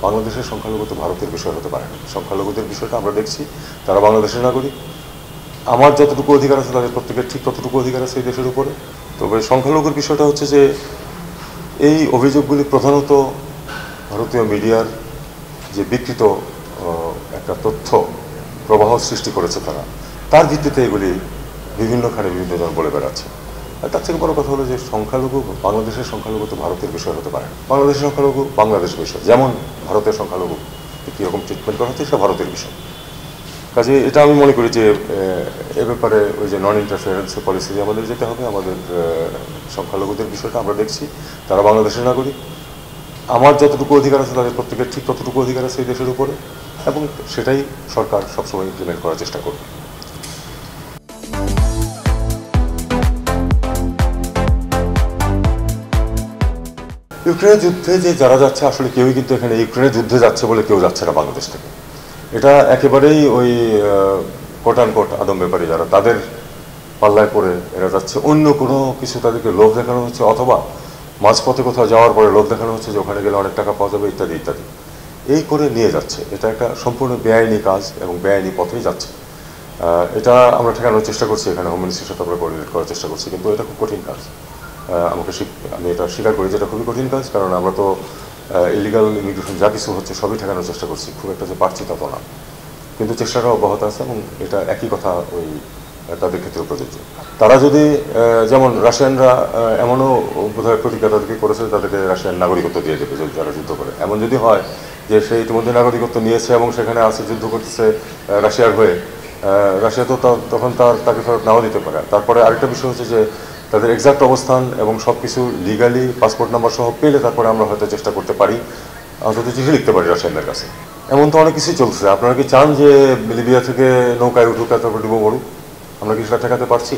বাংলাদেশের সংখ্যালঘু তো ভারতের বিষয় হতে পারে না। সংখ্যালঘুদের বিষয়টা আমরা দেখছি, তারা বাংলাদেশের নাগরিক। আমার যতটুকু অধিকার আছে তাদের প্রত্যেকের ঠিক ততটুকু অধিকার আছে এই দেশের উপরে। তবে সংখ্যালঘুর বিষয়টা হচ্ছে যে এই অভিযোগগুলি প্রধানত ভারতীয় মিডিয়ার যে বিকৃত একটা তথ্য প্রবাহ সৃষ্টি করেছে তার ভিত্তিতে এগুলি বিভিন্নখানে বিভিন্নজন বলে বেড়াচ্ছে। আর তার থেকে বড় কথা হলো যে সংখ্যালঘু, বাংলাদেশের সংখ্যালঘু তো ভারতের বিষয় হতে পারে না। বাংলাদেশের সংখ্যালঘু বাংলাদেশ বিষয়, যেমন ভারতের সংখ্যালঘু কীরকম ট্রিটমেন্ট করা হচ্ছে সেটা ভারতের বিষয়। কাজে এটা আমি মনে করি যে এ ব্যাপারে ওই যে নন ইন্টারফিয়ারেন্সের পলিসি আমাদের যেতে হবে। আমাদের সংখ্যালঘুদের বিষয়টা আমরা দেখছি, তারা বাংলাদেশের নাগরিক। আমার যতটুকু অধিকার আছে তাদের প্রত্যেকের ঠিক ততটুকু অধিকার আছে এই দেশের উপরে, এবং সেটাই সরকার সবসময় ইমপ্লিমেন্ট করার চেষ্টা করবে। ইউক্রেনের যুদ্ধে যে যারা যাচ্ছে, আসলে কেউই কিন্তু এখানে ইউক্রেনের যুদ্ধে যাচ্ছে বলে কেউ যাচ্ছে না বাংলাদেশ থেকে। এটা একেবারেই ওই কোট অ্যান্ড কোট আদম ব্যাপারী যারা, তাদের পাল্লায় পড়ে এরা যাচ্ছে। অন্য কোনো কিছু তাদেরকে লোভ দেখানো হচ্ছে, অথবা মাঝপথে কোথাও যাওয়ার পরে লোভ দেখানো হচ্ছে যে ওখানে গেলে অনেক টাকা পাওয়া যাবে ইত্যাদি ইত্যাদি, এই করে নিয়ে যাচ্ছে। এটা একটা সম্পূর্ণ বেআইনি কাজ এবং বেআইনি পথেই যাচ্ছে। এটা আমরা ঠেকানোর চেষ্টা করছি, এখানে হোম মিনিস্ট্রির সাথে আমরা কোঅর্ডিনেট করার চেষ্টা করছি, কিন্তু এটা খুব কঠিন কাজ। আমি এটা স্বীকার করি যে এটা খুবই কঠিন কাজ, কারণ আমরা তো ইলিগাল ইমিগ্রেশন যা কিছু হচ্ছে সবই ঠেকানোর চেষ্টা করছি। খুব একটা যে পারছি তা তো না, কিন্তু চেষ্টাটা অব্যাহত আছে, এবং এটা একই কথা ওই তাদের ক্ষেত্রে প্রযোজ্য। তারা যদি যেমন রাশিয়ানরা এমনও বোধহয় প্রতিজ্ঞা তাদেরকে করেছে, তাদেরকে রাশিয়ান নাগরিকত্ব দিয়ে দেবে যদি তারা যুদ্ধ করে। এমন যদি হয় যে সে ইতিমধ্যে নাগরিকত্ব নিয়েছে এবং সেখানে আছে, যুদ্ধ করতেছে রাশিয়ার হয়ে, রাশিয়া তো তখন তাকে ফেরত নাও দিতে পারে। তারপরে আরেকটা বিষয় হচ্ছে যে তাদের এক্সাক্ট অবস্থান এবং সব কিছু লিগালি পাসপোর্ট নাম্বার সহ পেলে তারপরে আমরা হয়তো চেষ্টা করতে পারি, অন্তত চিঠি লিখতে পারি রাশিয়ানদের কাছে। এমন তো অনেক কিছুই চলছে। আপনারা কি চান যে লিবিয়া থেকে নৌকায় উঠুক তারপর ডুবো মরুক? আমরা কি সেটা ঠেকাতে পারছি?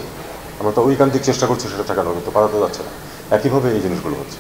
আমরা তো ঐকান্তিক চেষ্টা করছি সেটা ঠেকানো, কিন্তু পারা তো যাচ্ছে না। একইভাবে এই জিনিসগুলো হচ্ছে।